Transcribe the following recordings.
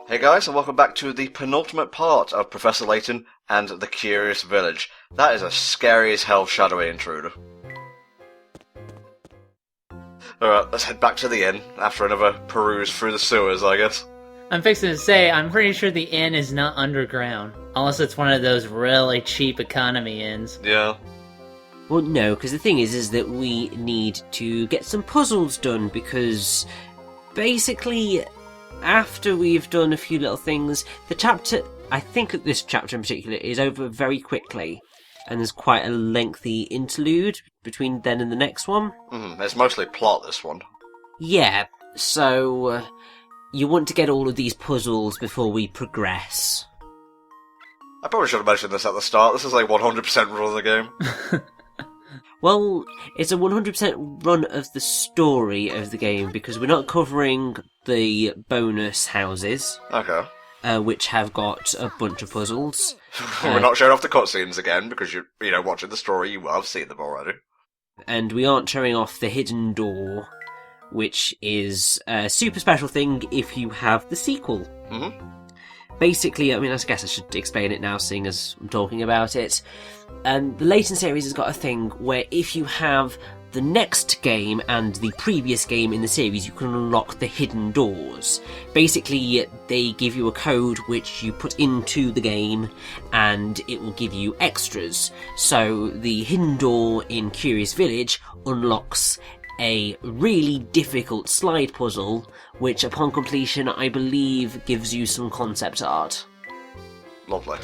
Hey guys, and welcome back to the penultimate part of Professor Layton and the Curious Village. That is a scary as hell shadowy intruder. Alright, let's head back to the inn after another peruse through the sewers, I guess. I'm fixing to say, I'm pretty sure the inn is not underground. Unless it's one of those really cheap economy inns. Yeah. Well, no, because the thing is that we need to get some puzzles done, because basically, after we've done a few little things, the chapter, I think that this chapter in particular, is over very quickly, and there's quite a lengthy interlude between then and the next one. It's mostly plot, this one. Yeah, so you want to get all of these puzzles before we progress. I probably should have mentioned this at the start. This is like 100% run of the game. Well, it's a 100% run of the story of the game, because we're not covering the bonus houses. Okay. Which have got a bunch of puzzles. We're not showing off the cutscenes again, because you're, watching the story, you will have seen them already. And we aren't showing off the hidden door, which is a super special thing if you have the sequel. Mm-hmm. Basically, I guess I should explain it now, seeing as I'm talking about it. And the Layton series has got a thing where if you have the next game and the previous game in the series, you can unlock the hidden doors. Basically, they give you a code which you put into the game, and it will give you extras. So the hidden door in Curious Village unlocks a really difficult slide puzzle, which upon completion I believe gives you some concept art. Lovely.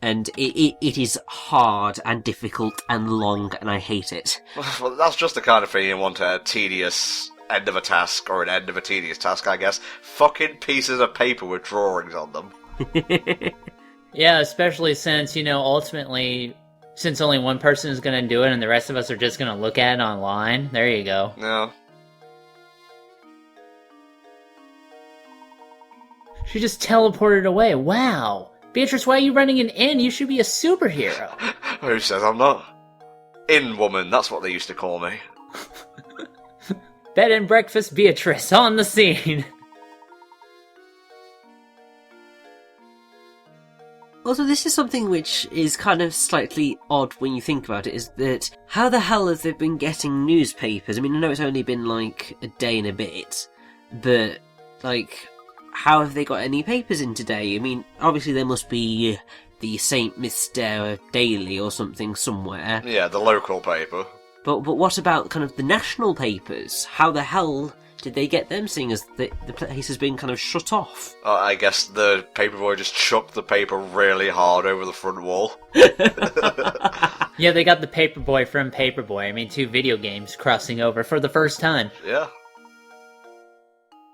And it is hard and difficult and long, and I hate it. Well, that's just the kind of thing you want a tedious end of a task, or an end of a tedious task, I guess. Fucking pieces of paper with drawings on them. Yeah, especially since, ultimately, since only one person is going to do it and the rest of us are just going to look at it online, there you go. Yeah. She just teleported away, wow! Beatrice, why are you running an inn? You should be a superhero. Who says I'm not? Inn woman, that's what they used to call me. Bed and breakfast Beatrice, on the scene. Also, this is something which is kind of slightly odd when you think about it, is that how the hell have they been getting newspapers? I know it's only been like a day and a bit, but how have they got any papers in today? Obviously there must be the St. Mr. Daily or something somewhere. Yeah, the local paper. But what about kind of the national papers? How the hell did they get them, seeing as the place has been kind of shut off? I guess the paperboy just chucked the paper really hard over the front wall. Yeah, they got the Paperboy from Paperboy. 2 video games crossing over for the first time. Yeah.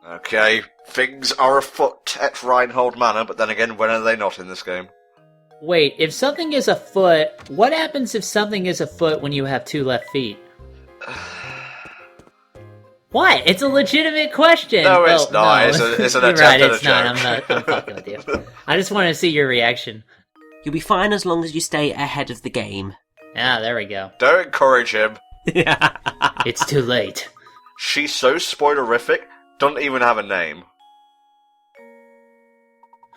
Okay, things are afoot at Reinhold Manor, but then again, when are they not in this game? Wait, if something is afoot, what happens if something is afoot when you have 2 left feet? What? It's a legitimate question! No, it's not. No. It's an attempt right, at it's a not. joke. I'm fucking with you. I just want to see your reaction. You'll be fine as long as you stay ahead of the game. Ah, there we go. Don't encourage him. It's too late. She's so spoilerific, doesn't even have a name.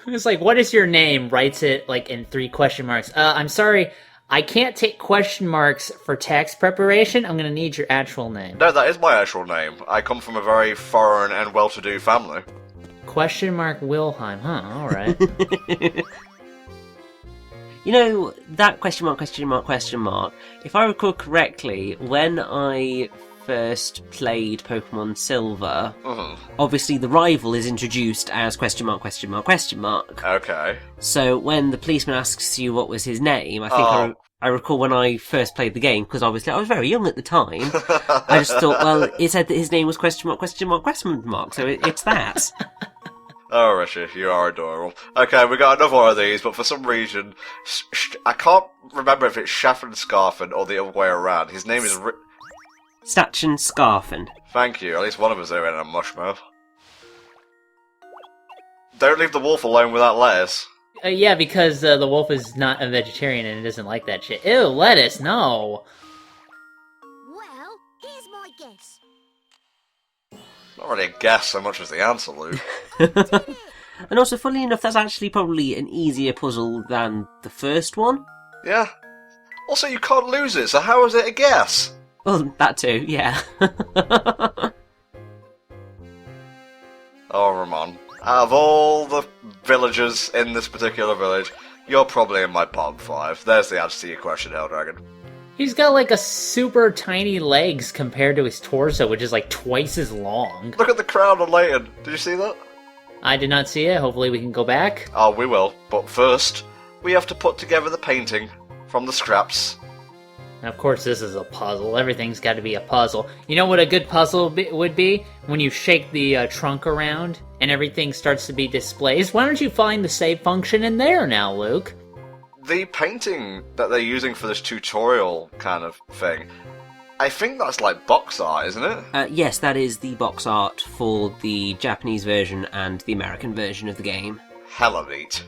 It's like, what is your name? Writes it, in 3 question marks. I'm sorry, I can't take question marks for tax preparation. I'm gonna need your actual name. No, that is my actual name. I come from a very foreign and well-to-do family. Question mark Wilhelm, huh, alright. That question mark, if I recall correctly, when I first played Pokemon Silver, obviously the rival is introduced as question mark. Okay. So when the policeman asks you what was his name, I think I recall when I first played the game, because obviously I was very young at the time, I just thought, well, it said that his name was question mark, so it's that. Oh, Richie, you are adorable. Okay, we got another one of these, but for some reason, I can't remember if it's Shaffen Scarfen or the other way around. His name is Stachan Scarfen. Thank you, at least one of us are in a mushmouth. Don't leave the wolf alone without lettuce. Yeah, because the wolf is not a vegetarian and it doesn't like that shit. Ew, lettuce, no! Well, here's my guess. Not really a guess so much as the answer, Luke. And also, funnily enough, that's actually probably an easier puzzle than the first one. Yeah. Also, you can't lose it, so how is it a guess? Well, that too, yeah. Oh, Ramon. Out of all the villagers in this particular village, you're probably in my top 5. There's the answer to your question, Helldragon. He's got like a super tiny legs compared to his torso, which is like twice as long. Look at the crown on Layton. Did you see that? I did not see it. Hopefully we can go back. Oh, we will. But first, we have to put together the painting from the scraps. And of course, this is a puzzle. Everything's got to be a puzzle. You know what a good puzzle would be? When you shake the trunk around and everything starts to be displays. Why don't you find the save function in there now, Luke? The painting that they're using for this tutorial kind of thing, I think that's like box art, isn't it? Yes, that is the box art for the Japanese version and the American version of the game. Hella neat.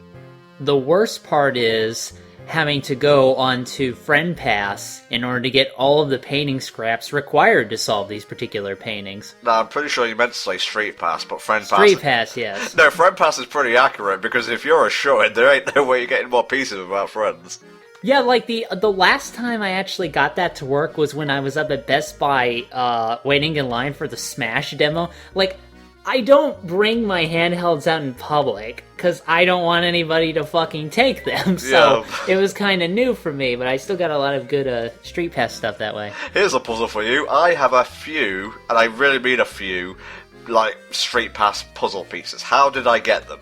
The worst part is having to go onto Friend Pass in order to get all of the painting scraps required to solve these particular paintings. No, I'm pretty sure you meant to say Street Pass, but Friend Pass... Street Pass, yes. No, Friend Pass is pretty accurate, because if you're a short, there ain't no way you're getting more pieces without friends. Yeah, like the last time I actually got that to work was when I was up at Best Buy waiting in line for the Smash demo. Like, I don't bring my handhelds out in public, because I don't want anybody to fucking take them, so Yeah. It was kind of new for me, but I still got a lot of good Street Pass stuff that way. Here's a puzzle for you. I have a few, and I really mean a few, like, Street Pass puzzle pieces. How did I get them?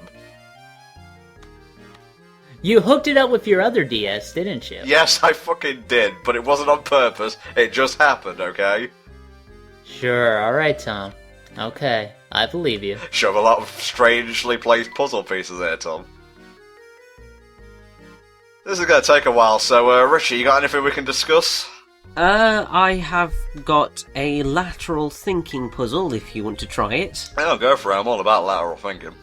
You hooked it up with your other DS, didn't you? Yes, I fucking did, but it wasn't on purpose. It just happened, okay? Sure, alright, Tom. Okay, I believe you. Show a lot of strangely placed puzzle pieces there, Tom. This is going to take a while, so Richie, you got anything we can discuss? I have got a lateral thinking puzzle, if you want to try it. Oh, go for it. I'm all about lateral thinking.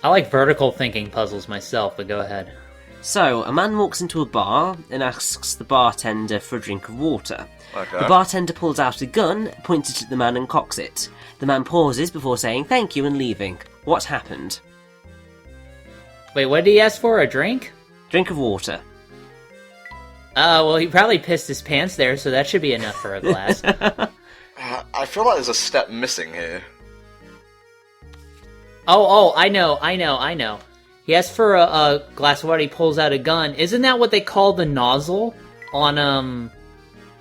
I like vertical thinking puzzles myself, but go ahead. So, a man walks into a bar and asks the bartender for a drink of water. Okay. The bartender pulls out a gun, points it at the man and cocks it. The man pauses before saying thank you and leaving. What happened? Wait, what did he ask for? A drink? Drink of water. Well, he probably pissed his pants there, so that should be enough for a glass. I feel like there's a step missing here. Oh, I know. He asks for a glass of water, he pulls out a gun. Isn't that what they call the nozzle? On,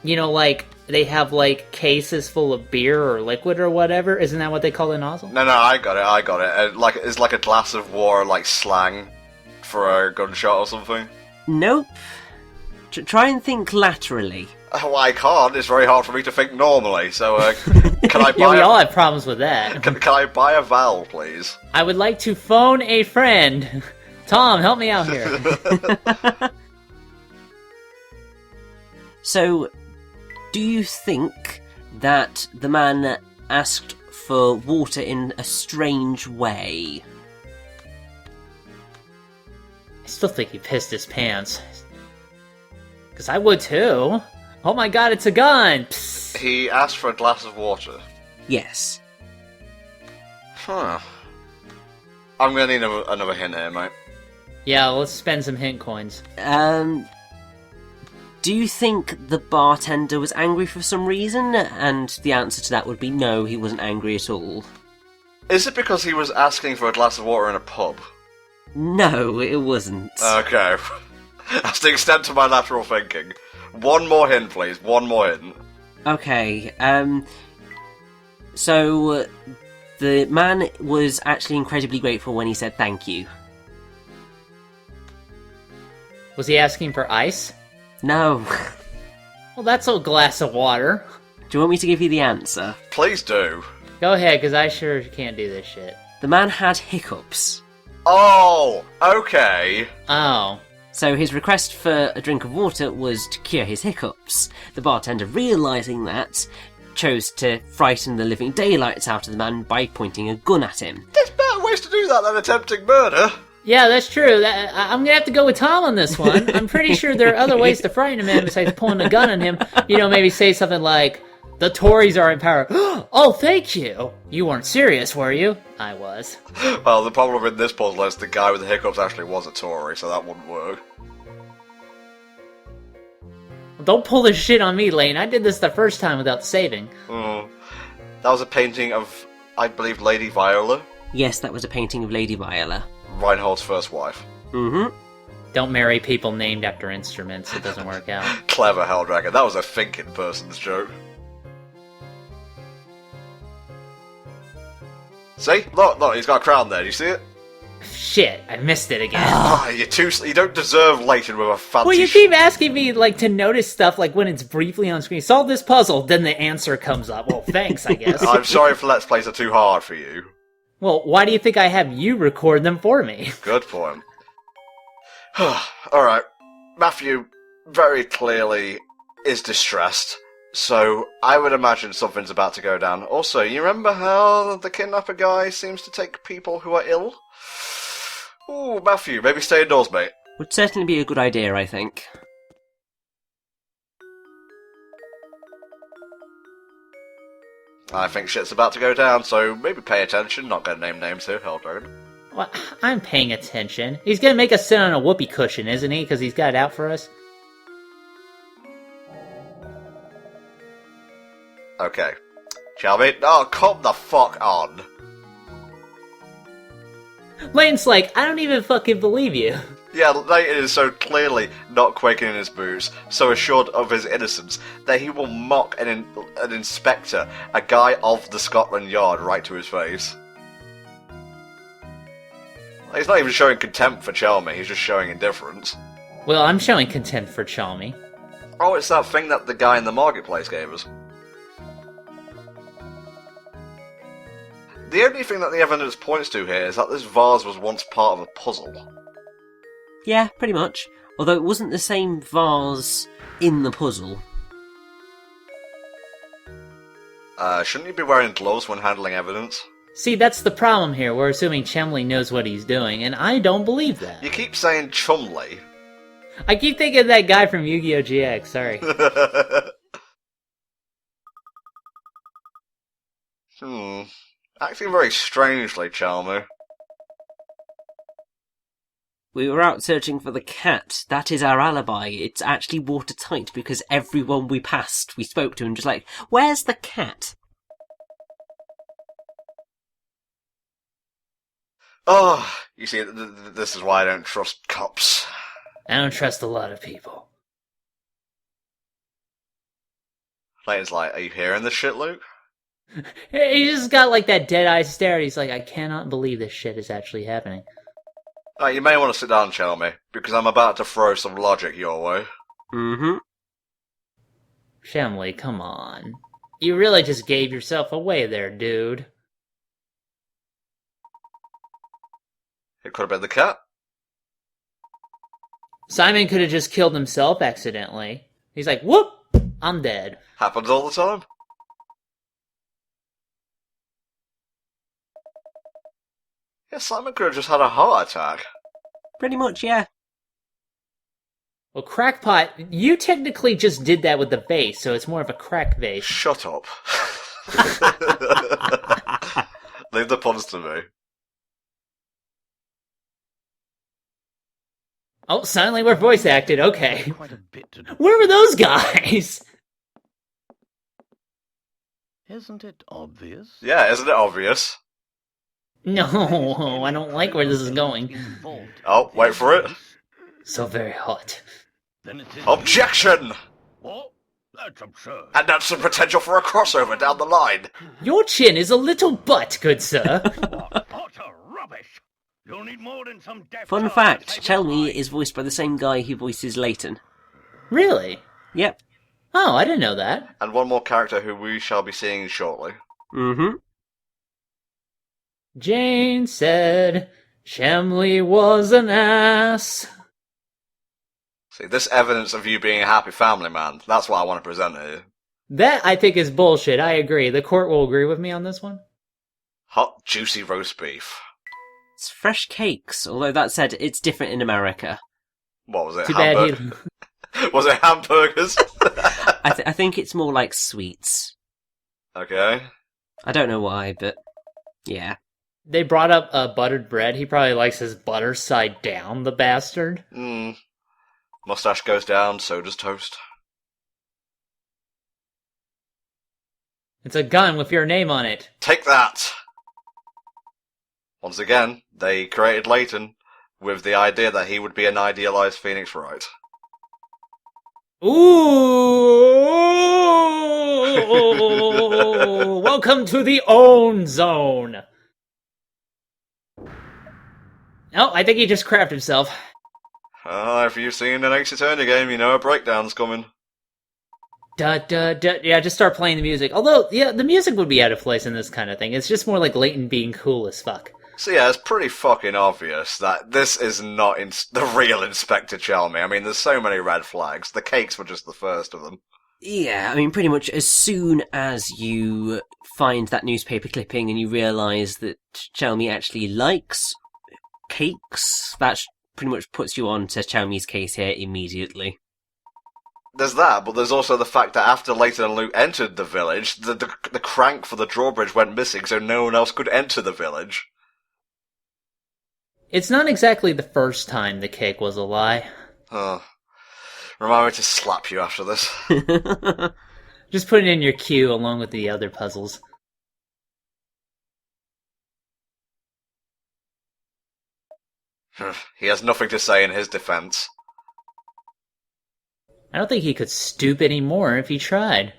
you know, like, they have, like, cases full of beer or liquid or whatever? Isn't that what they call the nozzle? No, I got it. Like, it's like a glass of water, like, slang for a gunshot or something. Nope. Try and think laterally. Oh, I can't. It's very hard for me to think normally, so, can I buy Yeah, we all have problems with that. Can I buy a vowel, please? I would like to phone a friend. Tom, help me out here. So, do you think that the man asked for water in a strange way? I still think he pissed his pants. Because I would too. Oh my god, it's a gun! Psst. He asked for a glass of water. Yes. Huh. I'm gonna need another hint here, mate. Yeah, let's spend some hint coins. Do you think the bartender was angry for some reason? And the answer to that would be no, he wasn't angry at all. Is it because he was asking for a glass of water in a pub? No, it wasn't. Okay. That's the extent of my lateral thinking. One more hint, please. One more hint. Okay, so the man was actually incredibly grateful when he said thank you. Was he asking for ice? No. Well, that's a glass of water. Do you want me to give you the answer? Please do. Go ahead, because I sure can't do this shit. The man had hiccups. Oh, okay. Oh. So his request for a drink of water was to cure his hiccups. The bartender, realising that, chose to frighten the living daylights out of the man by pointing a gun at him. There's better ways to do that than attempting murder. Yeah, that's true. I'm gonna have to go with Tom on this one. I'm pretty sure there are other ways to frighten a man besides pulling a gun on him. You know, maybe say something like, The Tories are in power. Oh, thank you! You weren't serious, were you? I was. Well, the problem in this puzzle is the guy with the hiccups actually was a Tory, so that wouldn't work. Don't pull this shit on me, Layton. I did this the first time without saving. That was a painting of, I believe, Lady Viola, Yes, that was a painting of Lady Viola. Reinhold's first wife. Mm-hmm. Don't marry people named after instruments. It doesn't work out. Clever Helldragon. That was a thinking person's joke. See? Look, he's got a crown there. Do you see it? Shit, I missed it again. You don't deserve Layton with a fancy... Well, you keep asking me, like, to notice stuff, like, when it's briefly on screen. Solve this puzzle, then the answer comes up. Well, thanks, I guess. I'm sorry if Let's Plays are too hard for you. Well, why do you think I have you record them for me? Good point. Alright, Matthew very clearly is distressed, so I would imagine something's about to go down. Also, you remember how the kidnapper guy seems to take people who are ill? Ooh, Matthew, maybe stay indoors, mate. Would certainly be a good idea, I think. I think shit's about to go down, so maybe pay attention, not gonna name names here, Helldragon. Well, I'm paying attention. He's gonna make us sit on a whoopee cushion, isn't he? Because he's got it out for us. Okay. Shall we? Oh, come the fuck on. Layton's like, I don't even fucking believe you. Yeah, Layton is so clearly not quaking in his boots, so assured of his innocence, that he will mock an inspector, a guy of the Scotland Yard, right to his face. He's not even showing contempt for Chalmy, he's just showing indifference. Well, I'm showing contempt for Chalmy. Oh, it's that thing that the guy in the marketplace gave us. The only thing that the evidence points to here is that this vase was once part of a puzzle. Yeah, pretty much. Although it wasn't the same vase in the puzzle. Shouldn't you be wearing gloves when handling evidence? See, that's the problem here. We're assuming Chumley knows what he's doing, and I don't believe that. You keep saying Chumley. I keep thinking of that guy from Yu-Gi-Oh! GX, sorry. Acting very strangely, Chalmer. We were out searching for the cat. That is our alibi. It's actually watertight because everyone we passed, we spoke to, and just like, where's the cat? Oh, you see, this is why I don't trust cops. I don't trust a lot of people. Layton's like, are you hearing this shit, Luke? He just got like that dead-eye stare. He's like, I cannot believe this shit is actually happening. You may want to sit down, Chalmy, because I'm about to throw some logic your way. Mm-hmm. Chumley, come on. You really just gave yourself away there, dude. It could have been the cat. Simon could have just killed himself accidentally. He's like, whoop! I'm dead. Happens all the time. Yeah, Simon could have just had a heart attack. Pretty much, yeah. Well, Crackpot, you technically just did that with the vase, so it's more of a crack vase. Shut up. Leave the puns to me. Oh, suddenly we're voice acted, okay. Quite a bit to do. Where were those guys? Isn't it obvious? Yeah, isn't it obvious? No, I don't like where this is going. Oh, wait for it. So very hot. Then it is Objection! What? That's absurd. And that's the potential for a crossover down the line. Your chin is a little butt, good sir. What utter rubbish! You'll need more than some deaf Fun child fact, to take Chelmy your is voiced by the same guy who voices Layton. Really? Yep. Oh, I didn't know that. And one more character who we shall be seeing shortly. Mm-hmm. Jane said, Chumley was an ass. See, this evidence of you being a happy family man, that's what I want to present here. That, I think, is bullshit. I agree. The court will agree with me on this one. Hot, juicy roast beef. It's fresh cakes, although that said, it's different in America. What was it? Too bad Was it hamburgers? I think it's more like sweets. Okay. I don't know why, but yeah. They brought up buttered bread. He probably likes his butter side down, the bastard. Mustache goes down, so does toast. It's a gun with your name on it. Take that! Once again, they created Layton with the idea that he would be an idealized Phoenix Wright. Ooh! Welcome to the own zone. Oh, I think he just crapped himself. If you've seen an Ace Attorney game, you know a breakdown's coming. Yeah, just start playing the music. Although, yeah, the music would be out of place in this kind of thing. It's just more like Layton being cool as fuck. So yeah, it's pretty fucking obvious that this is not the real Inspector Chalmey. I mean, there's so many red flags. The cakes were just the first of them. Yeah, I mean, pretty much as soon as you find that newspaper clipping and you realise that Chalmey actually likes cakes, that pretty much puts you on to Chalmey's case here immediately. There's that, but there's also the fact that after Layton and Luke entered the village, the crank for the drawbridge went missing, so no one else could enter the village. It's not exactly the first time the cake was a lie. Remind me to slap you after this. Just put it in your queue along with the other puzzles. He has nothing to say in his defense. I don't think he could stoop any more if he tried.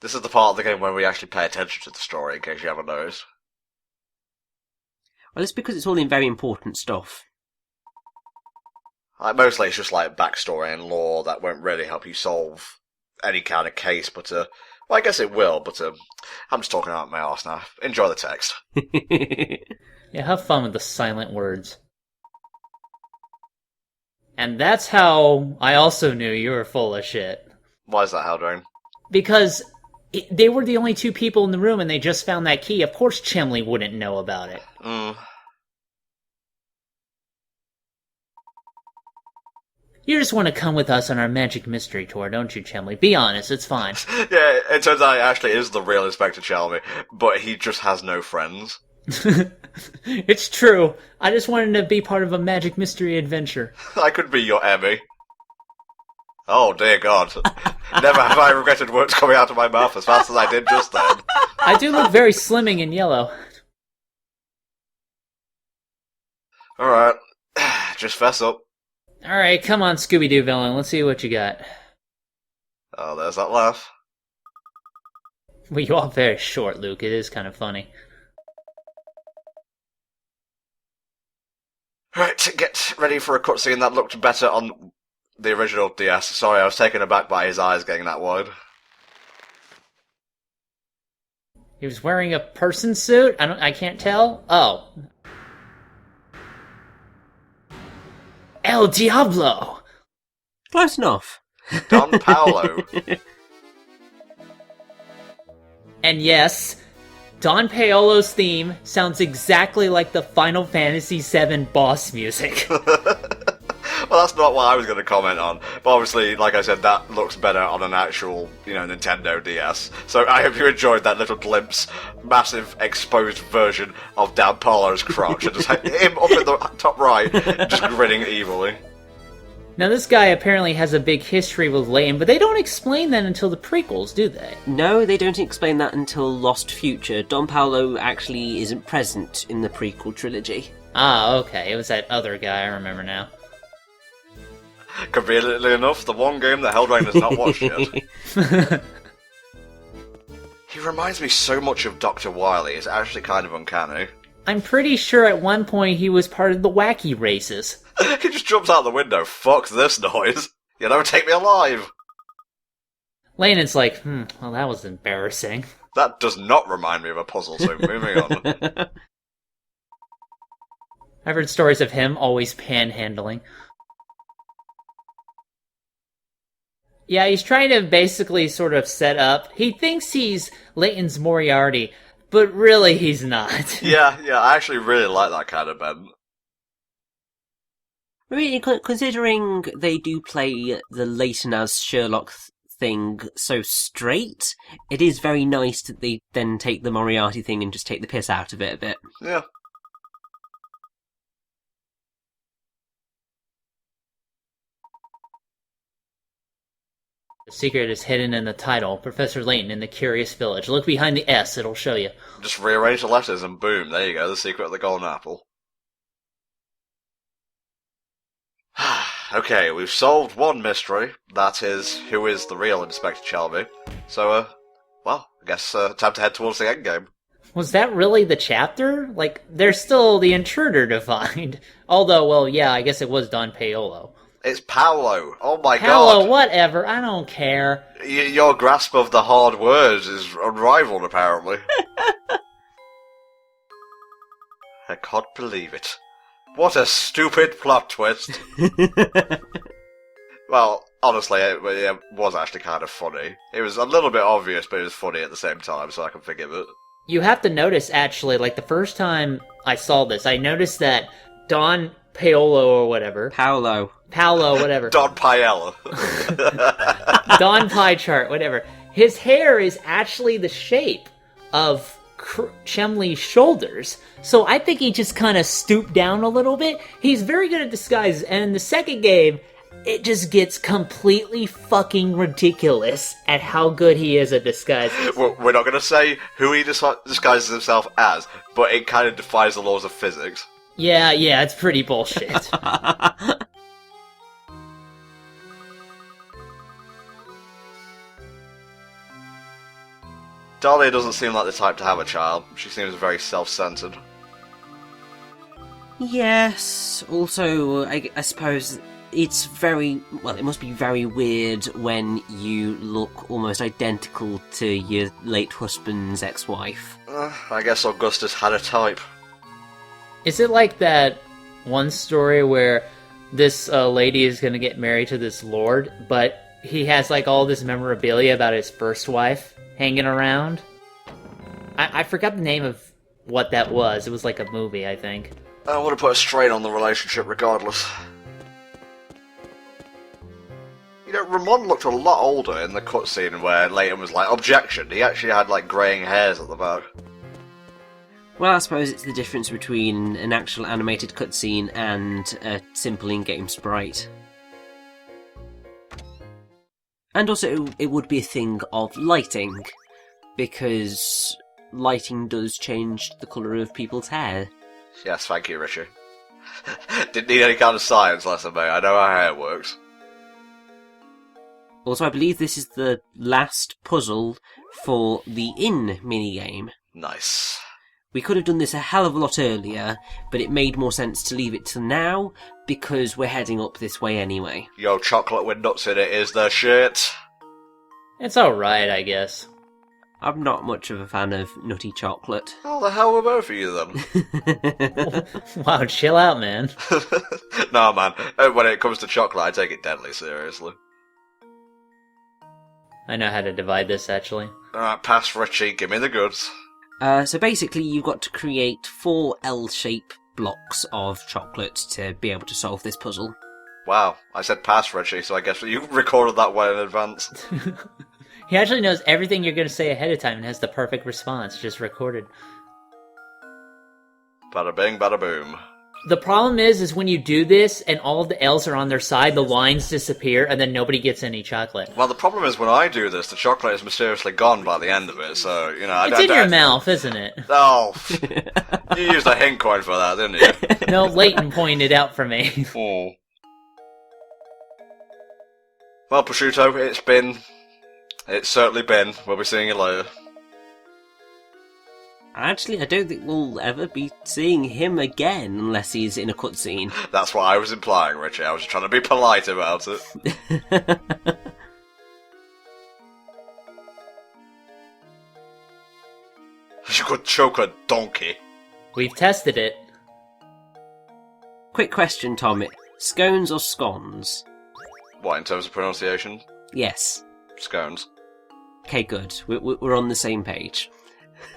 This is the part of the game where we actually pay attention to the story, in case you haven't noticed. Well, it's because it's all in very important stuff. Mostly it's just like backstory and lore that won't really help you solve any kind of case, but well, I guess it will, but I'm just talking out my arse now. Enjoy the text. Yeah, have fun with the silent words. And that's how I also knew you were full of shit. Why is that, Haldrain? Because they were the only two people in the room and they just found that key. Of course Chimley wouldn't know about it. You just want to come with us on our magic mystery tour, don't you, Chimley? Be honest, it's fine. Yeah, it turns out he actually is the real Inspector Chalmey, but he just has no friends. It's true. I just wanted to be part of a magic mystery adventure. I could be your Emmy. Oh, dear God. Never have I regretted words coming out of my mouth as fast as I did just then. I do look very slimming in yellow. Alright, just fess up. Alright, come on, Scooby-Doo villain. Let's see what you got. Oh, there's that laugh. Well, you are very short, Luke. It is kind of funny. Right, get ready for a cutscene that looked better on the original DS. Sorry, I was taken aback by his eyes getting that wide. He was wearing a person suit? I can't tell. Oh. El Diablo! Close enough. Don Paulo. And yes, Don Paolo's theme sounds exactly like the Final Fantasy VII boss music. Well, that's not what I was going to comment on. But obviously, like I said, that looks better on an actual, Nintendo DS. So I hope you enjoyed that little glimpse, massive exposed version of Dan Paulo's crotch. And just him up in the top right, just grinning evilly. Now, this guy apparently has a big history with Layton, but they don't explain that until the prequels, do they? No, they don't explain that until Lost Future. Don Paulo actually isn't present in the prequel trilogy. Ah, okay. It was that other guy, I remember now. Conveniently enough, the one game that Heldrain has not watched yet. He reminds me so much of Dr. Wily, it's actually kind of uncanny. I'm pretty sure at one point he was part of the wacky races. He just jumps out the window. Fuck this noise. You'll never take me alive. Layton's like, well, that was embarrassing. That does not remind me of a puzzle, so moving on. I've heard stories of him always panhandling. Yeah, he's trying to basically sort of set up. He thinks he's Layton's Moriarty, but really he's not. Yeah, I actually really like that kind of bend. Really, considering they do play the Layton as Sherlock thing so straight, it is very nice that they then take the Moriarty thing and just take the piss out of it a bit. Yeah. The secret is hidden in the title, Professor Layton in the Curious Village. Look behind the S, it'll show you. Just rearrange the letters and boom, there you go, the secret of the golden apple. Okay, we've solved one mystery. That is, who is the real Inspector Shelby. So, well, I guess time to head towards the endgame. Was that really the chapter? Like, there's still the Intruder to find. Although, well, yeah, I guess it was Don Paolo. It's Paulo. Oh my Paolo, god. whatever, I don't care. Your grasp of the hard words is unrivaled, apparently. I can't believe it. What a stupid plot twist. Well, honestly, it was actually kind of funny. It was a little bit obvious, but it was funny at the same time, so I can forgive it. You have to notice, actually, like, the first time I saw this, I noticed that Don Paolo or whatever... Paulo, whatever. Don Paella. Don Pie Chart, whatever. His hair is actually the shape of Chemley's shoulders, so I think he just kind of stooped down a little bit. He's very good at disguises, and in the second game, it just gets completely fucking ridiculous at how good he is at disguises. Well, we're not going to say who he disguises himself as, but it kind of defies the laws of physics. Yeah, it's pretty bullshit. Dahlia doesn't seem like the type to have a child. She seems very self-centered. Yes, also, I suppose it's very... Well, it must be very weird when you look almost identical to your late husband's ex-wife. I guess Augustus had a type. Is it like that one story where this lady is going to get married to this lord, but he has like all this memorabilia about his first wife hanging around? I forgot the name of what that was. It was like a movie, I think. I would have put a strain on the relationship regardless. You know, Ramon looked a lot older in the cutscene where Layton was like, objection. He actually had like greying hairs at the back. Well, I suppose it's the difference between an actual animated cutscene and a simple in-game sprite. And also, it would be a thing of lighting, because lighting does change the colour of people's hair. Yes, thank you, Richard. Didn't need any kind of science lesson, mate. I know how hair works. Also, I believe this is the last puzzle for the in minigame. Nice. We could have done this a hell of a lot earlier, but it made more sense to leave it till now, because we're heading up this way anyway. Yo, chocolate with nuts in it is the shit. It's alright, I guess. I'm not much of a fan of nutty chocolate. How the hell were both of you then? Wow, chill out, man. Nah, man. When it comes to chocolate, I take it deadly seriously. I know how to divide this, actually. Alright, pass Richie, give me the goods. So basically, you've got to create 4 L-shape blocks of chocolate to be able to solve this puzzle. Wow, I said pass Richie, so I guess you recorded that well in advance. He actually knows everything you're going to say ahead of time and has the perfect response, just recorded. Bada bing, bada boom. The problem is when you do this and all of the L's are on their side, the lines disappear, and then nobody gets any chocolate. Well, the problem is when I do this, the chocolate is mysteriously gone by the end of it, so, you know... It's in your mouth, isn't it? Oh, you used a hint coin for that, didn't you? No, Layton pointed out for me. Oh. Well, Prosciutto, it's certainly been. We'll be seeing you later. Actually, I don't think we'll ever be seeing him again unless he's in a cutscene. That's what I was implying, Richie. I was just trying to be polite about it. You could choke a donkey. We've tested it. Quick question, Tom. Scones or scones? What, in terms of pronunciation? Yes. Scones. Okay, good. We're on the same page.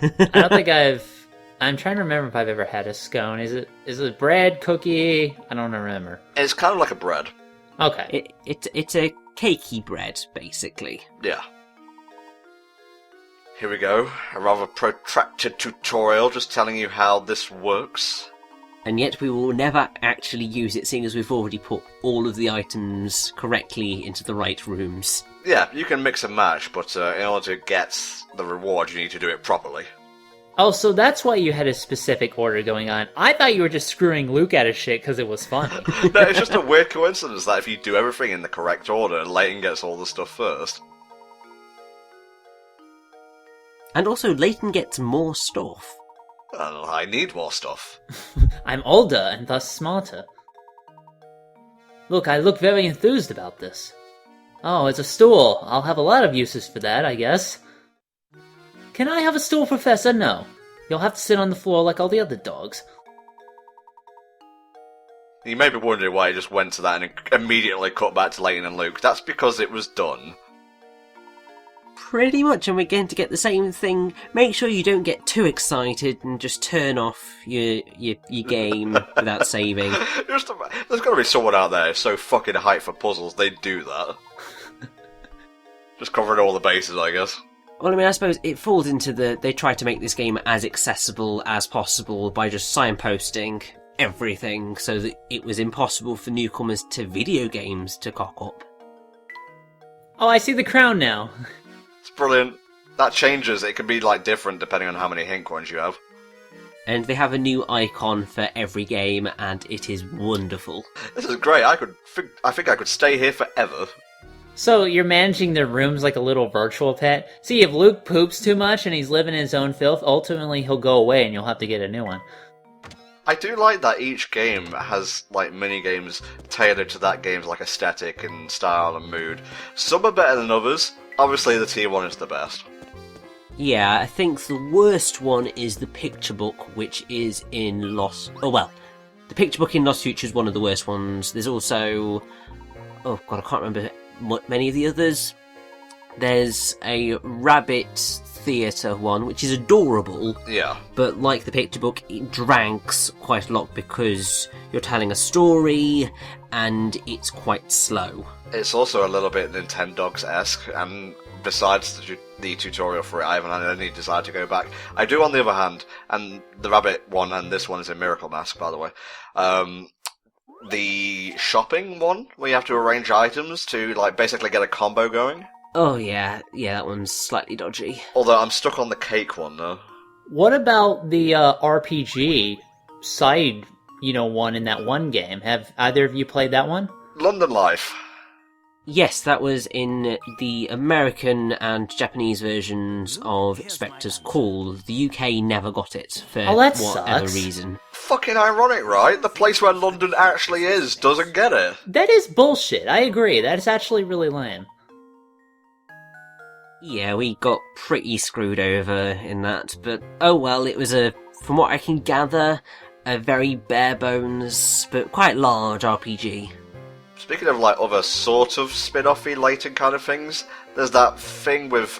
I don't think I'm trying to remember if I've ever had a scone. Is it bread, cookie? I don't remember. It's kind of like a bread. Okay. It's a cakey bread, basically. Yeah. Here we go. A rather protracted tutorial just telling you how this works. And yet we will never actually use it, seeing as we've already put all of the items correctly into the right rooms. Yeah, you can mix and match, but in order to get the reward, you need to do it properly. Oh, so that's why you had a specific order going on. I thought you were just screwing Luke out of shit because it was funny. No, it's just a weird coincidence that if you do everything in the correct order, Layton gets all the stuff first. And also, Layton gets more stuff. Well, I need more stuff. I'm older and thus smarter. Look, I look very enthused about this. Oh, it's a stool. I'll have a lot of uses for that, I guess. Can I have a stool, Professor? No. You'll have to sit on the floor like all the other dogs. You may be wondering why I just went to that and immediately cut back to Layton and Luke. That's because it was done. Pretty much, and we're going to get the same thing. Make sure you don't get too excited and just turn off your game without saving. There's got to be someone out there so fucking hyped for puzzles, they'd do that. Just covering all the bases, I guess. Well, I mean, I suppose it falls into they try to make this game as accessible as possible by just signposting everything so that it was impossible for newcomers to video games to cock up. Oh, I see the crown now. It's brilliant. That changes. It can be different depending on how many hint coins you have. And they have a new icon for every game, and it is wonderful. This is great. I think I could stay here forever. So you're managing their rooms like a little virtual pet? See, if Luke poops too much and he's living in his own filth, ultimately he'll go away and you'll have to get a new one. I do like that each game has mini games tailored to that game's aesthetic and style and mood. Some are better than others. Obviously, the tier 1 is the best. Yeah, I think the worst one is the picture book, which is in Lost... Oh, well, the picture book in Lost Future is one of the worst ones. There's also... Oh, God, I can't remember many of the others. There's a Rabbit Theatre one, which is adorable. Yeah. But like the picture book, it drags quite a lot because you're telling a story and it's quite slow. It's also a little bit Nintendogs-esque, and besides the tutorial for it, I haven't had any desire to go back. I do, on the other hand, and the Rabbit one and this one is in Miracle Mask, by the way. The shopping one, where you have to arrange items to basically get a combo going. Oh yeah, that one's slightly dodgy. Although I'm stuck on the cake one, though. What about the RPG side, one in that one game? Have either of you played that one? London Life. Yes, that was in the American and Japanese versions of Spectre's Call. The UK never got it, for whatever reason. Fucking ironic, right? The place where London actually is doesn't get it. That is bullshit, I agree. That is actually really lame. Yeah, we got pretty screwed over in that, but oh well, it was from what I can gather, a very bare bones, but quite large RPG. Speaking of other sort of spin-offy Layton kind of things, there's that thing with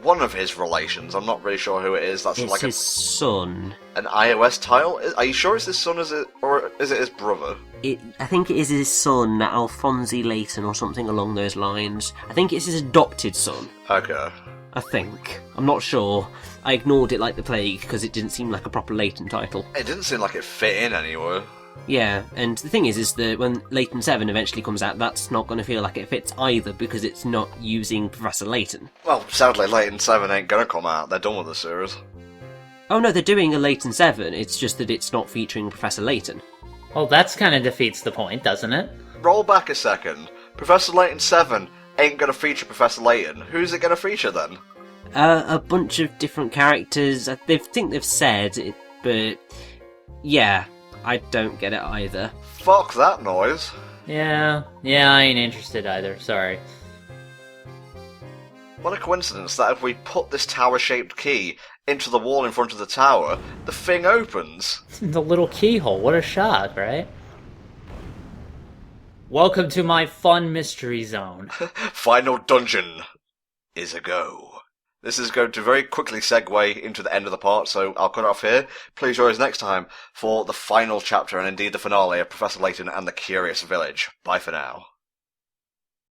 one of his relations. I'm not really sure who it is. That's it's his son. An iOS title. Are you sure it's his son, or is it his brother? I think it is his son, Alphonse Layton, or something along those lines. I think it's his adopted son. Okay. I think. I'm not sure. I ignored it like the plague because it didn't seem like a proper Layton title. It didn't seem like it fit in anywhere. Yeah, and the thing is that when Layton 7 eventually comes out, that's not going to feel like it fits either, because it's not using Professor Layton. Well, sadly, Layton 7 ain't gonna come out. They're done with the series. Oh no, they're doing a Layton 7, it's just that it's not featuring Professor Layton. Well, that's kind of defeats the point, doesn't it? Roll back a second. Professor Layton 7 ain't gonna feature Professor Layton. Who's it gonna feature then? A bunch of different characters. They've said it, but yeah, I don't get it either. Fuck that noise. Yeah, I ain't interested either, sorry. What a coincidence that if we put this tower-shaped key into the wall in front of the tower, the thing opens. The little keyhole, what a shock, right? Welcome to my fun mystery zone. Final dungeon is a go. This is going to very quickly segue into the end of the part, so I'll cut it off here. Please join us next time for the final chapter and indeed the finale of Professor Layton and the Curious Village. Bye for now.